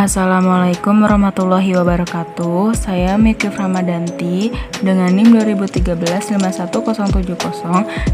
Assalamualaikum warahmatullahi wabarakatuh. Saya Miki Ramadanti dengan NIM 2013-51070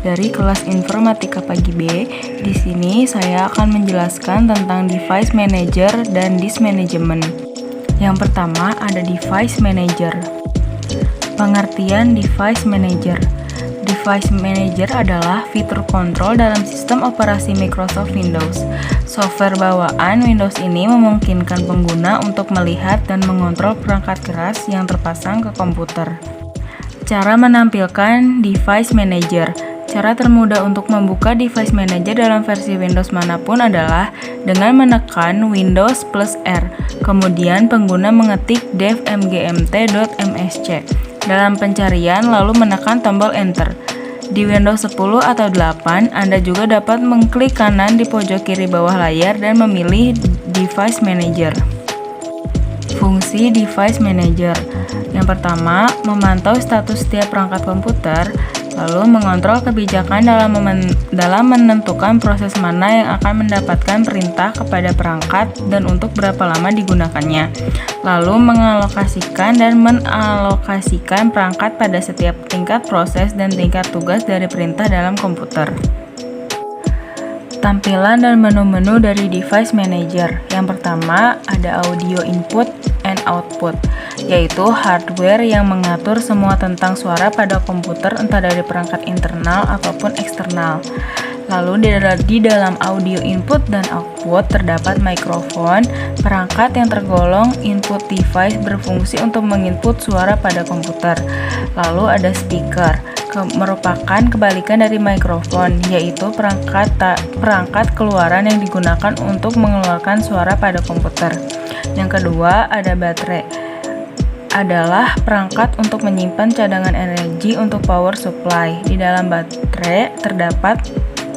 dari kelas Informatika Pagi B. Di sini saya akan menjelaskan tentang device manager dan disk management. Yang pertama ada device manager. Pengertian device manager. Device Manager adalah fitur kontrol dalam sistem operasi Microsoft Windows. Software bawaan Windows ini memungkinkan pengguna untuk melihat dan mengontrol perangkat keras yang terpasang ke komputer. Cara menampilkan Device Manager. Cara termudah untuk membuka Device Manager dalam versi Windows manapun adalah dengan menekan Windows plus R. Kemudian pengguna mengetik dev-mgmt.msc. Dalam pencarian lalu menekan tombol Enter. Di Windows 10 atau 8, Anda juga dapat mengklik kanan di pojok kiri bawah layar dan memilih Device Manager. Fungsi Device Manager. Yang pertama, memantau status setiap perangkat komputer, lalu mengontrol kebijakan dalam menentukan proses mana yang akan mendapatkan perintah kepada perangkat dan untuk berapa lama digunakannya, lalu mengalokasikan dan menalokasikan perangkat pada setiap tingkat proses dan tingkat tugas dari perintah dalam komputer. Tampilan dan menu-menu dari Device Manager. Yang pertama, ada audio input and output, yaitu hardware yang mengatur semua tentang suara pada komputer entah dari perangkat internal ataupun eksternal. Lalu di dalam audio input dan output terdapat mikrofon, perangkat yang tergolong input device berfungsi untuk menginput suara pada komputer. Lalu ada speaker, merupakan kebalikan dari mikrofon, yaitu perangkat keluaran yang digunakan untuk mengeluarkan suara pada komputer. Yang kedua ada baterai, adalah perangkat untuk menyimpan cadangan energi untuk power supply. Di dalam baterai terdapat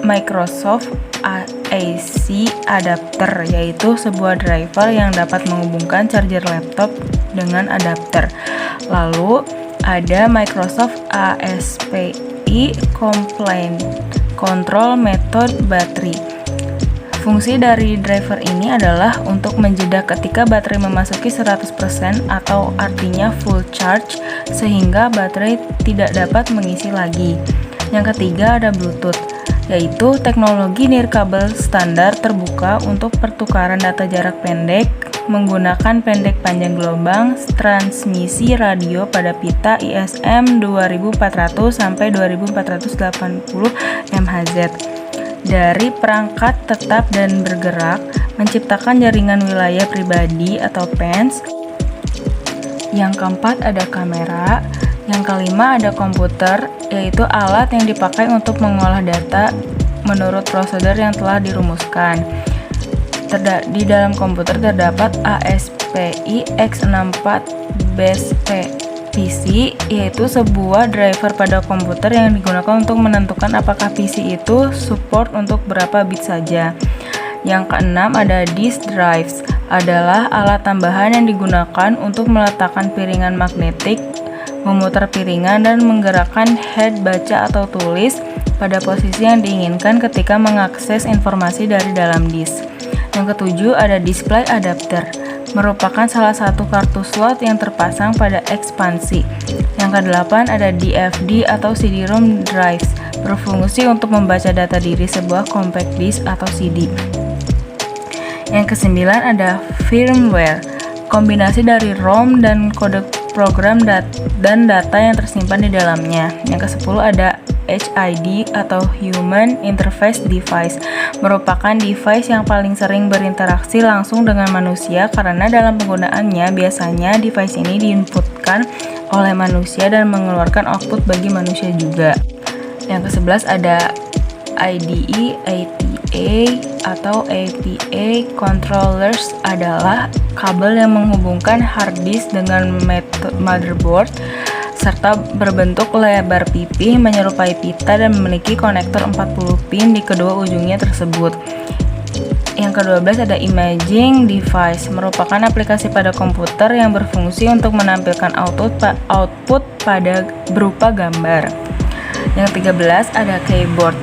Microsoft AC adapter, yaitu sebuah driver yang dapat menghubungkan charger laptop dengan adapter. Lalu ada Microsoft ASPI Complaint Control Method Battery. Fungsi dari driver ini adalah untuk menjeda ketika baterai memasuki 100% atau artinya full charge sehingga baterai tidak dapat mengisi lagi. Yang ketiga ada Bluetooth, yaitu teknologi nirkabel standar terbuka untuk pertukaran data jarak pendek menggunakan pendek panjang gelombang transmisi radio pada pita ISM 2400 sampai 2480 MHz dari perangkat tetap dan bergerak, menciptakan jaringan wilayah pribadi atau PANS. Yang keempat ada kamera. Yang kelima ada komputer, yaitu alat yang dipakai untuk mengolah data menurut prosedur yang telah dirumuskan. Di dalam komputer terdapat ASPI X64 BSP PC, yaitu sebuah driver pada komputer yang digunakan untuk menentukan apakah PC itu support untuk berapa bit saja. Yang keenam ada disk drives, adalah alat tambahan yang digunakan untuk meletakkan piringan magnetik, memutar piringan dan menggerakkan head baca atau tulis pada posisi yang diinginkan ketika mengakses informasi dari dalam disk. Yang ketujuh ada display adapter, merupakan salah satu kartu slot yang terpasang pada ekspansi. Yang kedelapan ada DFD atau CD-ROM drives, berfungsi untuk membaca data diri sebuah compact disk atau CD. Yang kesembilan ada firmware, kombinasi dari ROM dan kode program dan data yang tersimpan di dalamnya. Yang ke-10 ada HID atau Human Interface Device, merupakan device yang paling sering berinteraksi langsung dengan manusia karena dalam penggunaannya biasanya device ini diinputkan oleh manusia dan mengeluarkan output bagi manusia juga. Yang ke-11 ada IDE ATA atau APA controllers, adalah kabel yang menghubungkan hard disk dengan motherboard serta berbentuk lebar pipih menyerupai pita dan memiliki konektor 40 pin di kedua ujungnya tersebut. Yang ke-12 ada imaging device, merupakan aplikasi pada komputer yang berfungsi untuk menampilkan output pada berupa gambar. Yang ke-13 ada keyboard.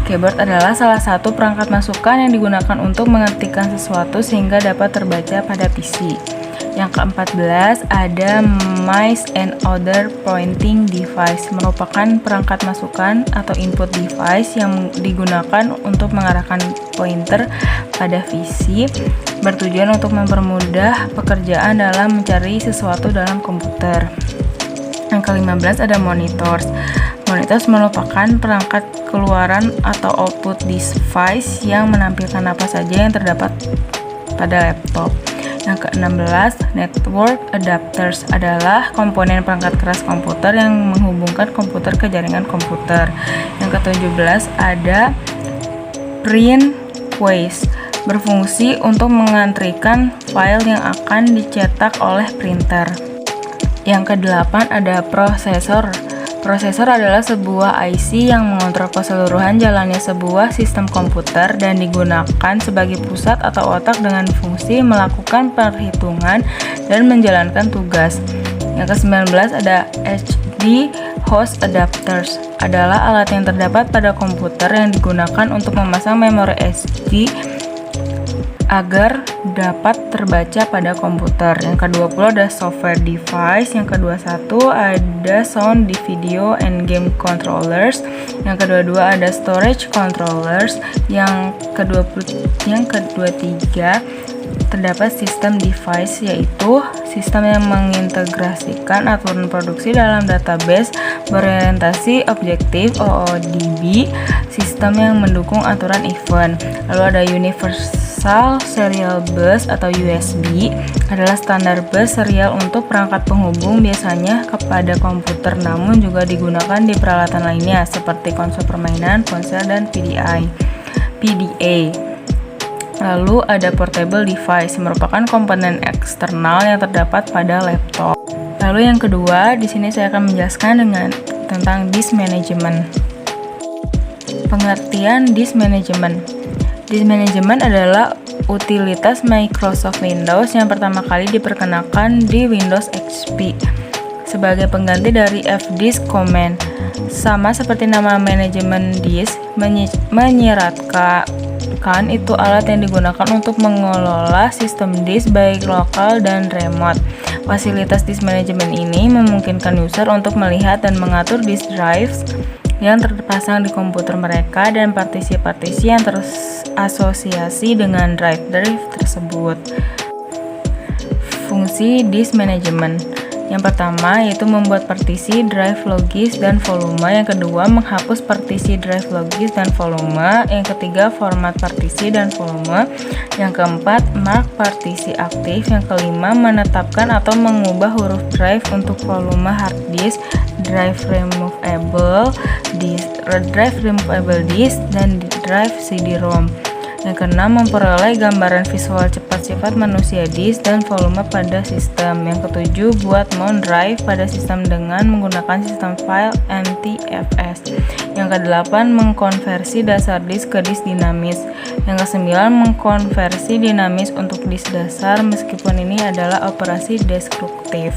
Keyboard adalah salah satu perangkat masukan yang digunakan untuk mengetikkan sesuatu sehingga dapat terbaca pada PC. Yang ke-14 ada Mice and Other Pointing Device, merupakan perangkat masukan atau input device yang digunakan untuk mengarahkan pointer pada PC, bertujuan untuk mempermudah pekerjaan dalam mencari sesuatu dalam komputer. Yang ke-15 ada monitors. Monitors merupakan perangkat keluaran atau output device yang menampilkan apa saja yang terdapat pada laptop. Yang ke-16, network adapters adalah komponen perangkat keras komputer yang menghubungkan komputer ke jaringan komputer. Yang ke-17 ada print queues, berfungsi untuk mengantrikan file yang akan dicetak oleh printer. Yang ke-8 ada prosesor. Prosesor adalah sebuah IC yang mengontrol keseluruhan jalannya sebuah sistem komputer dan digunakan sebagai pusat atau otak dengan fungsi melakukan perhitungan dan menjalankan tugas. Yang ke-19 ada HD host adapters, adalah alat yang terdapat pada komputer yang digunakan untuk memasang memori SD agar dapat terbaca pada komputer. Yang ke-20 ada software device. Yang ke-21 ada sound, video, and game controllers. Yang ke-22 ada storage controllers. Yang ke-23 terdapat sistem device, yaitu sistem yang mengintegrasikan aturan produksi dalam database berorientasi objektif (OODB), sistem yang mendukung aturan event. Lalu ada Universal Serial Bus atau USB, adalah standar bus serial untuk perangkat penghubung, biasanya kepada komputer namun juga digunakan di peralatan lainnya seperti konsol permainan, ponsel, dan PDA. Lalu ada portable device, merupakan komponen eksternal yang terdapat pada laptop. Lalu yang kedua, di sini saya akan menjelaskan tentang disk management. Pengertian disk management. Disk management adalah utilitas Microsoft Windows yang pertama kali diperkenalkan di Windows XP sebagai pengganti dari fdisk command. Sama seperti nama manajemen disk, menyiratkan itu alat yang digunakan untuk mengelola sistem disk baik lokal dan remote. Fasilitas disk management ini memungkinkan user untuk melihat dan mengatur disk drives yang terpasang di komputer mereka dan partisi-partisi yang terasosiasi dengan drive tersebut. Fungsi disk management. Yang pertama yaitu membuat partisi drive logis dan volume. Yang kedua menghapus partisi drive logis dan volume. Yang ketiga format partisi dan volume. Yang keempat mark partisi aktif. Yang kelima menetapkan atau mengubah huruf drive untuk volume hard disk, drive removable disk, dan drive CD-ROM. Yang keenam memperoleh gambaran visual cepat sifat manusia disk dan volume pada sistem. Yang ketujuh buat mount drive pada sistem dengan menggunakan sistem file NTFS. Yang kedelapan mengkonversi dasar disk ke disk dinamis. Yang kesembilan mengkonversi dinamis untuk disk dasar, meskipun ini adalah operasi destruktif.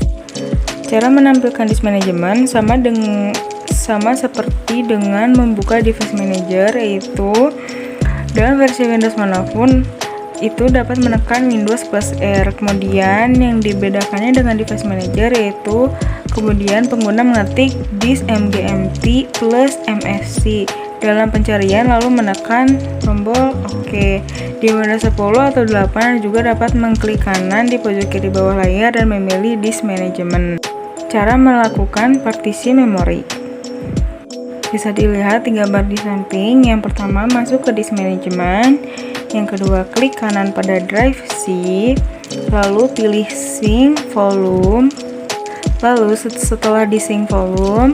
Cara menampilkan disk management sama seperti dengan membuka device manager, yaitu dalam versi Windows manapun itu dapat menekan Windows plus R. Kemudian yang dibedakannya dengan device manager yaitu kemudian pengguna mengetik disk mgmt plus msc dalam pencarian lalu menekan tombol OK. Di Windows 10 atau 8 juga dapat mengklik kanan di pojok kiri bawah layar dan memilih disk management. Cara melakukan partisi memori. Bisa dilihat di gambar di samping. Yang pertama masuk ke disk management, yang kedua klik kanan pada drive C, lalu pilih sync volume. Lalu setelah di sync volume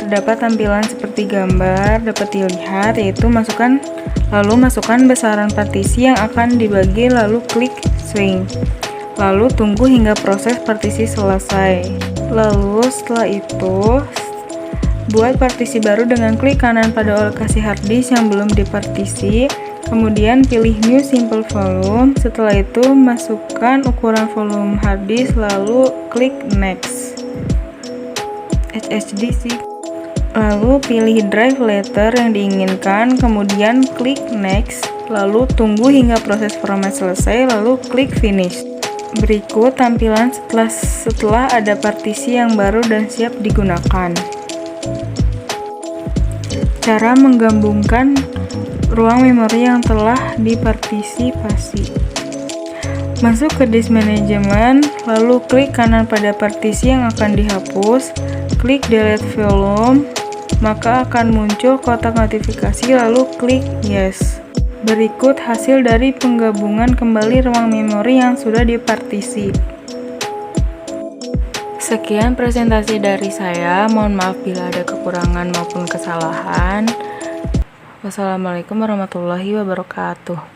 terdapat tampilan seperti gambar dapat dilihat, yaitu masukkan besaran partisi yang akan dibagi, lalu klik swing. Lalu tunggu hingga proses partisi selesai. Lalu setelah itu buat partisi baru dengan klik kanan pada lokasi hard disk yang belum dipartisi, kemudian pilih new simple volume. Setelah itu masukkan ukuran volume hard disk lalu klik next. HDD. Lalu pilih drive letter yang diinginkan, kemudian klik next, lalu tunggu hingga proses format selesai, lalu klik finish. Berikut tampilan setelah ada partisi yang baru dan siap digunakan. Cara menggabungkan ruang memori yang telah dipartisipasi. Masuk ke disk manajemen, lalu klik kanan pada partisi yang akan dihapus, klik delete volume, maka akan muncul kotak notifikasi, lalu klik yes. Berikut hasil dari penggabungan kembali ruang memori yang sudah dipartisi. Sekian presentasi dari saya, mohon maaf bila ada kekurangan maupun kesalahan. Wassalamualaikum warahmatullahi wabarakatuh.